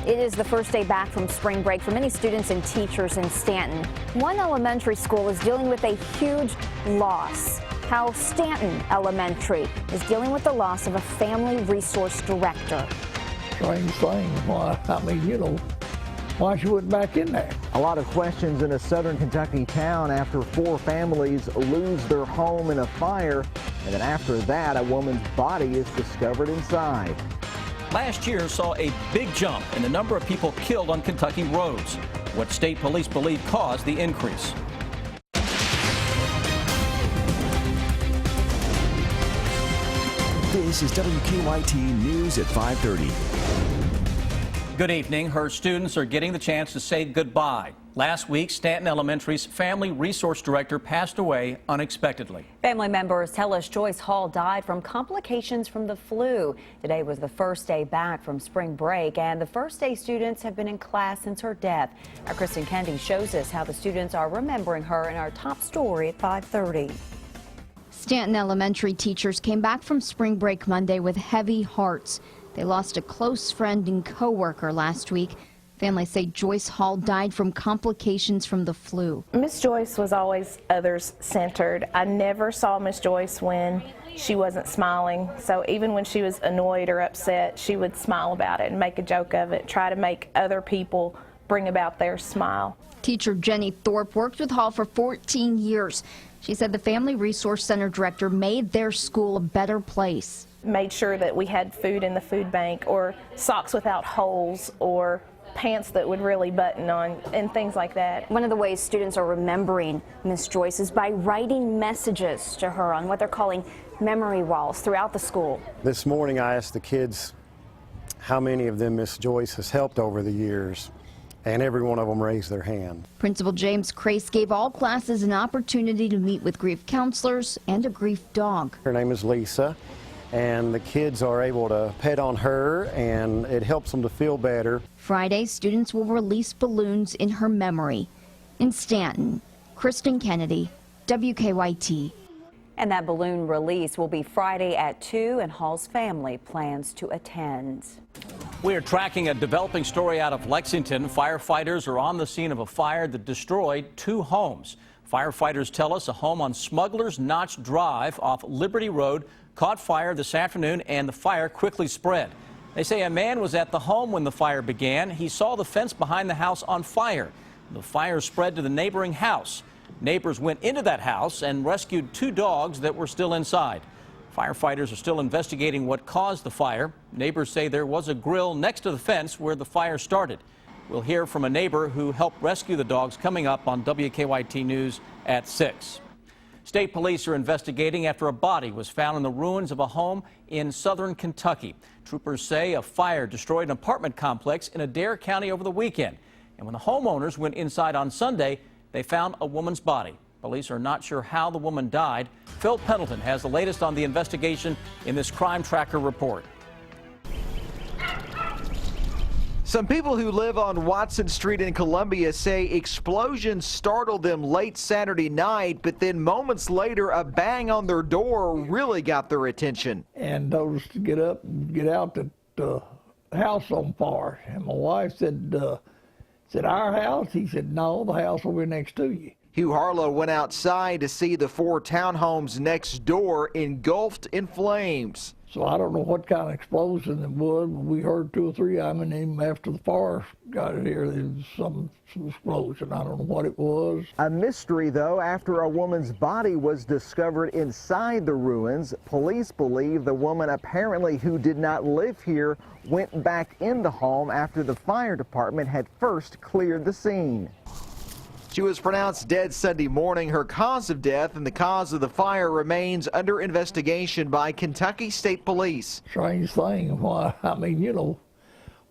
It is the first day back from spring break for many students and teachers in Stanton. One elementary school is dealing with a huge loss. How Stanton Elementary is dealing with the loss of a family resource director. Strange thing. Why, why she went back in there. A lot of questions in a southern Kentucky town after 4 families lose their home in a fire. And then after that, a woman's body is discovered inside. Last year saw a big jump in the number of people killed on Kentucky roads. What state police believe caused the increase. This is WKYT News at 5:30. Good evening. Her students are getting the chance to say goodbye. Last week, Stanton Elementary's family resource director passed away unexpectedly. Family members tell us Joyce Hall died from complications from the flu. Today was the first day back from spring break, and the first day students have been in class since her death. Our Kristen Kennedy shows us how the students are remembering her in our top story at 5:30. Stanton Elementary teachers came back from spring break Monday with heavy hearts. They lost a close friend and co-worker last week. Families say Joyce Hall died from complications from the flu. Miss Joyce was always others-centered. I never saw Miss Joyce when she wasn't smiling. So even when she was annoyed or upset, she would smile about it and make a joke of it, try to make other people bring about their smile. Teacher Jenny Thorpe worked with Hall for 14 years. She said the Family Resource Center director made their school a better place. Made sure that we had food in the food bank, or socks without holes, or pants that would really button on, and things like that. One of the ways students are remembering Miss Joyce is by writing messages to her on what they're calling memory walls throughout the school. This morning I asked the kids how many of them Miss Joyce has helped over the years, and every one of them raised their hand. Principal James Crace gave all classes an opportunity to meet with grief counselors and a grief dog. Her name is Lisa, and the kids are able to pet on her, and it helps them to feel better. Friday, students will release balloons in her memory. In Stanton, Kristen Kennedy, WKYT. And that balloon release will be Friday at 2, and Hall's family plans to attend. We are tracking a developing story out of Lexington. Firefighters are on the scene of a fire that destroyed 2 homes. Firefighters tell us a home on Smuggler's Notch Drive off Liberty Road caught fire this afternoon, and the fire quickly spread. They say a man was at the home when the fire began. He saw the fence behind the house on fire. The fire spread to the neighboring house. Neighbors went into that house and rescued 2 dogs that were still inside. Firefighters are still investigating what caused the fire. Neighbors say there was a grill next to the fence where the fire started. We'll hear from a neighbor who helped rescue the dogs coming up on WKYT News at 6. State police are investigating after a body was found in the ruins of a home in southern Kentucky. Troopers say a fire destroyed an apartment complex in Adair County over the weekend. And when the homeowners went inside on Sunday, they found a woman's body. Police are not sure how the woman died. Phil Pendleton has the latest on the investigation in this Crime Tracker report. Some people who live on Watson Street in Columbia say explosions startled them late Saturday night, but then moments later, a bang on their door really got their attention. And told us to get up and get out the house on fire. And my wife said, our house? He said, no, the house over next to you. Hugh Harlow went outside to see the 4 townhomes next door engulfed in flames. So I don't know what kind of explosion it was, but we heard 2 or 3 of them, and even after the fire got here, there was some explosion. I don't know what it was. A mystery, though, after a woman's body was discovered inside the ruins. Police believe the woman, apparently who did not live here, went back in the home after the fire department had first cleared the scene. She was pronounced dead Sunday morning. Her cause of death and the cause of the fire remains under investigation by Kentucky State Police. Strange thing. Why,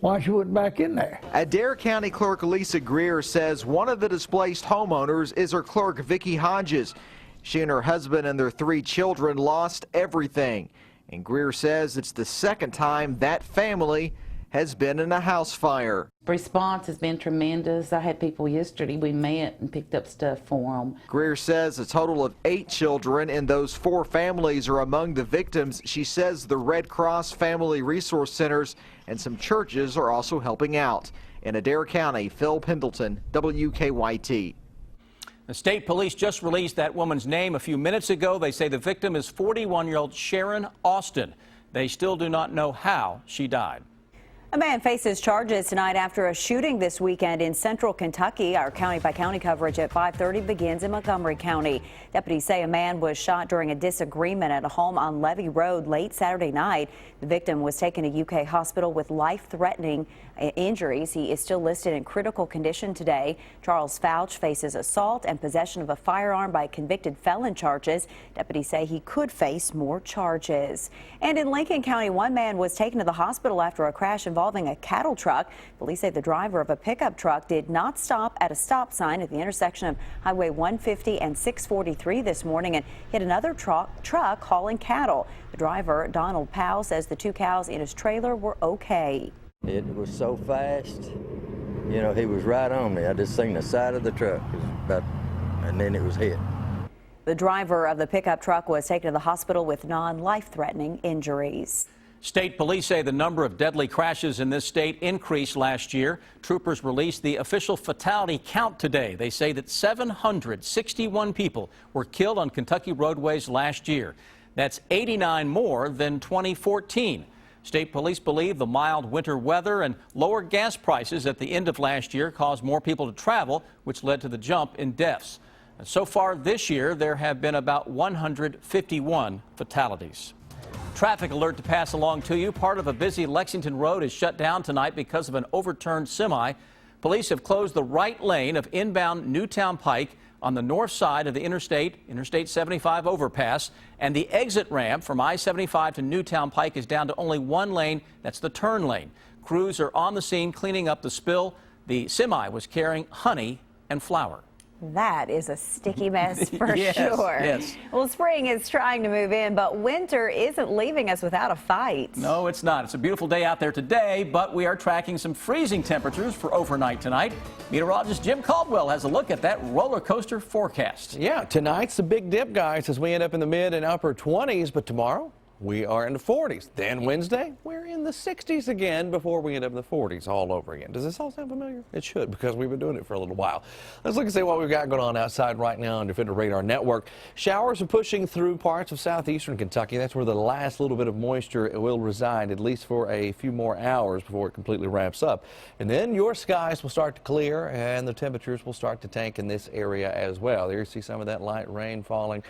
why she went back in there. Adair County Clerk Lisa Greer says one of the displaced homeowners is her clerk, Vicki Hodges. She and her husband and their 3 children lost everything. And Greer says it's the second time that family has been in a house fire. Response has been tremendous. I had people yesterday, we met and picked up stuff for them. Greer says a total of 8 children and those 4 families are among the victims. She says the Red Cross Family Resource Centers and some churches are also helping out. In Adair County, Phil Pendleton, WKYT. The state police just released that woman's name a few minutes ago. They say the victim is 41-year-old Sharon Austin. They still do not know how she died. A man faces charges tonight after a shooting this weekend in central Kentucky. Our county-by-county coverage at 5:30 begins in Montgomery County. Deputies say a man was shot during a disagreement at a home on Levee Road late Saturday night. The victim was taken to UK hospital with life-threatening injuries. He is still listed in critical condition today. Charles Fouch faces assault and possession of a firearm by convicted felon charges. Deputies say he could face more charges. And in Lincoln County, one man was taken to the hospital after a crash involving a cattle truck. Police say the driver of a pickup truck did not stop at a stop sign at the intersection of Highway 150 and 643 this morning and hit another truck hauling cattle. The driver, Donald Powell, says the two cows in his trailer were okay. It was so fast, you know, he was right on me. I just seen the side of the truck, and then it was hit. The driver of the pickup truck was taken to the hospital with non-life-threatening injuries. State police say the number of deadly crashes in this state increased last year. Troopers released the official fatality count today. They say that 761 people were killed on Kentucky roadways last year. That's 89 more than 2014. State police believe the mild winter weather and lower gas prices at the end of last year caused more people to travel, which led to the jump in deaths. And so far this year, there have been about 151 fatalities. Traffic alert to pass along to you. Part of a busy Lexington road is shut down tonight because of an overturned semi. Police have closed the right lane of inbound Newtown Pike on the north side of the Interstate 75 overpass, and the exit ramp from I-75 to Newtown Pike is down to only one lane. That's the turn lane. Crews are on the scene cleaning up the spill. The semi was carrying honey and flour. That is a sticky mess for Yes, sure. yes. Well, spring is trying to move in, but winter isn't leaving us without a fight. No, it's not. It's a beautiful day out there today, but we are tracking some freezing temperatures for overnight tonight. Meteorologist Jim Caldwell has a look at that roller coaster forecast. Yeah, tonight's a big dip, guys, as we end up in the mid and upper 20s, but tomorrow we are in the 40s. Then Wednesday, we're in the 60s again before we end up in the 40s all over again. Does this all sound familiar? It should, because we've been doing it for a little while. Let's look and see what we've got going on outside right now on Defender Radar Network. Showers are pushing through parts of southeastern Kentucky. That's where the last little bit of moisture will reside, at least for a few more hours before it completely wraps up. And then your skies will start to clear and the temperatures will start to tank in this area as well. There you see some of that light rain falling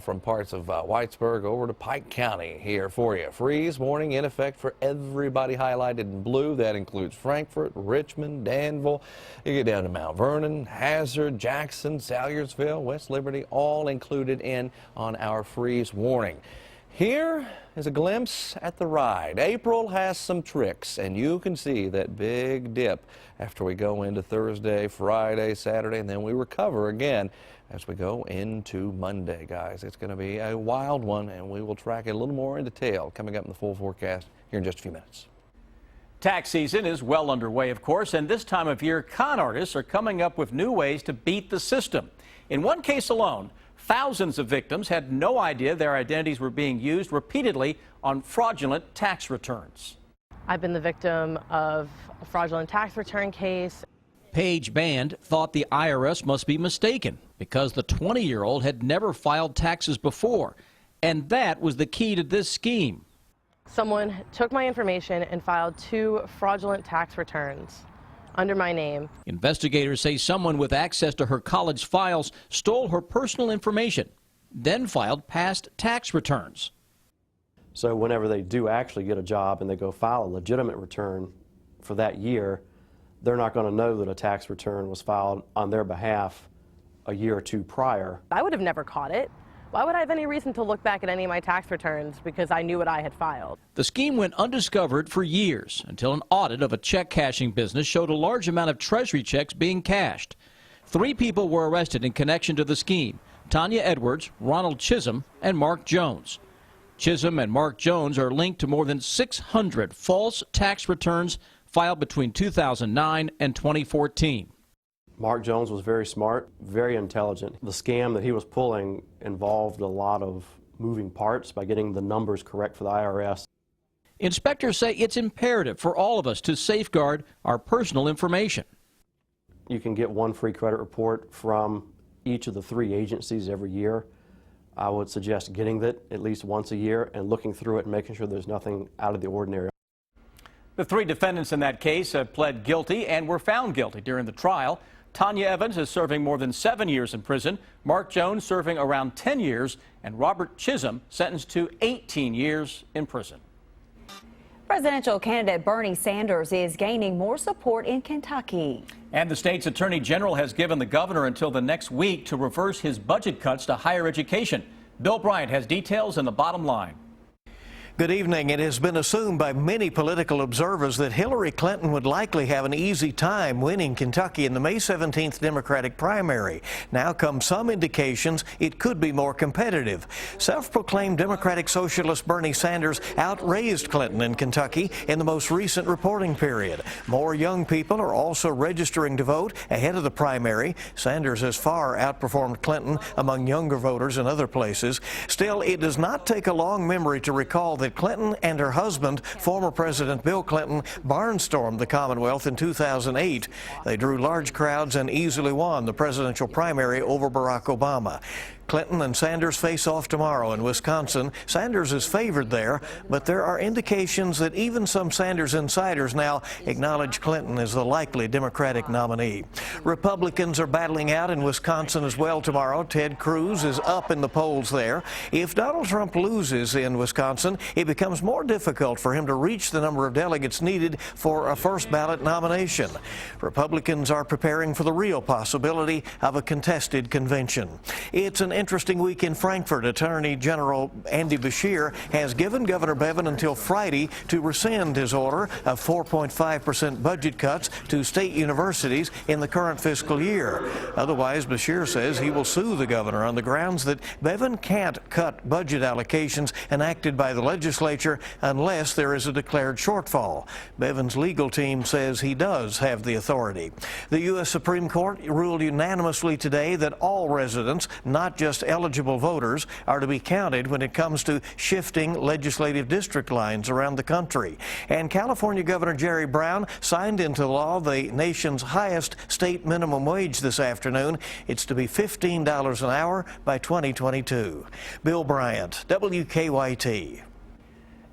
from parts of Whitesburg over to Pike County here for you. Freeze warning in effect for everybody highlighted in blue. That includes Frankfort, Richmond, Danville. You get down to Mount Vernon, Hazard, Jackson, Salyersville, West Liberty, all included in on our freeze warning. Here is a glimpse at the ride. April has some tricks, and you can see that big dip after we go into Thursday, Friday, Saturday, and then we recover again as we go into Monday, guys. It's going to be a wild one, and we will track it a little more in detail coming up in the full forecast here in just a few minutes. Tax season is well underway, of course, and this time of year, con artists are coming up with new ways to beat the system. In one case alone, thousands of victims had no idea their identities were being used repeatedly on fraudulent tax returns. I've been the victim of a fraudulent tax return case. Paige Band thought the IRS must be mistaken because the 20-year-old had never filed taxes before, and that was the key to this scheme. Someone took my information and filed 2 fraudulent tax returns under my name. Investigators say someone with access to her college files stole her personal information, then filed past tax returns. So whenever they do actually get a job and they go file a legitimate return for that year, they're not going to know that a tax return was filed on their behalf a year or two prior. I would have never caught it. Why would I have any reason to look back at any of my tax returns because I knew what I had filed? The scheme went undiscovered for years until an audit of a check cashing business showed a large amount of Treasury checks being cashed. 3 people were arrested in connection to the scheme: Tanya Edwards, Ronald Chisholm, and Mark Jones. Chisholm and Mark Jones are linked to more than 600 false tax returns filed between 2009 and 2014. Mark Jones was very smart, very intelligent. The scam that he was pulling involved a lot of moving parts by getting the numbers correct for the IRS. Inspectors say it's imperative for all of us to safeguard our personal information. You can get one free credit report from each of the 3 agencies every year. I would suggest getting that at least once a year and looking through it and making sure there's nothing out of the ordinary. The 3 defendants in that case have pled guilty and were found guilty during the trial. Tanya Evans is serving more than 7 years in prison, Mark Jones serving around 10 years, and Robert Chisholm sentenced to 18 years in prison. Presidential candidate Bernie Sanders is gaining more support in Kentucky. And the state's attorney general has given the governor until the next week to reverse his budget cuts to higher education. Bill Bryant has details in the bottom line. Good evening. It has been assumed by many political observers that Hillary Clinton would likely have an easy time winning Kentucky in the May 17th Democratic primary. Now come some indications it could be more competitive. Self-proclaimed Democratic Socialist Bernie Sanders outraised Clinton in Kentucky in the most recent reporting period. More young people are also registering to vote ahead of the primary. Sanders has far outperformed Clinton among younger voters in other places. Still, it does not take a long memory to recall that Clinton and her husband, former President Bill Clinton, barnstormed the Commonwealth in 2008. They drew large crowds and easily won the presidential primary over Barack Obama. Clinton and Sanders face off tomorrow in Wisconsin. Sanders is favored there, but there are indications that even some Sanders insiders now acknowledge Clinton as the likely Democratic nominee. Republicans are battling out in Wisconsin as well tomorrow. Ted Cruz is up in the polls there. If Donald Trump loses in Wisconsin, it becomes more difficult for him to reach the number of delegates needed for a first ballot nomination. Republicans are preparing for the real possibility of a contested convention. It's an interesting week in Frankfurt. Attorney General Andy Beshear has given Governor Bevin until Friday to rescind his order of 4.5% budget cuts to state universities in the current fiscal year. Otherwise, Beshear says he will sue the governor on the grounds that Bevin can't cut budget allocations enacted by the legislature unless there is a declared shortfall. Bevin's legal team says he does have the authority. The U.S. Supreme Court ruled unanimously today that all residents, not just eligible voters, are to be counted when it comes to shifting legislative district lines around the country. And California Governor Jerry Brown signed into law the nation's highest state minimum wage this afternoon. It's to be $15 an hour by 2022. Bill Bryant, WKYT.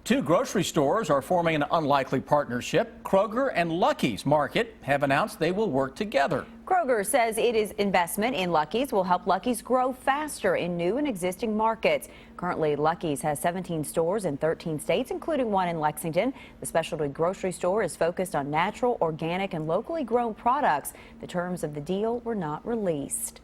2 grocery stores are forming an unlikely partnership. Kroger and Lucky's Market have announced they will work together. Kroger says it is investment in Lucky's will help Lucky's grow faster in new and existing markets. Currently, Lucky's has 17 stores in 13 states, including one in Lexington. The specialty grocery store is focused on natural, organic, and locally grown products. The terms of the deal were not released.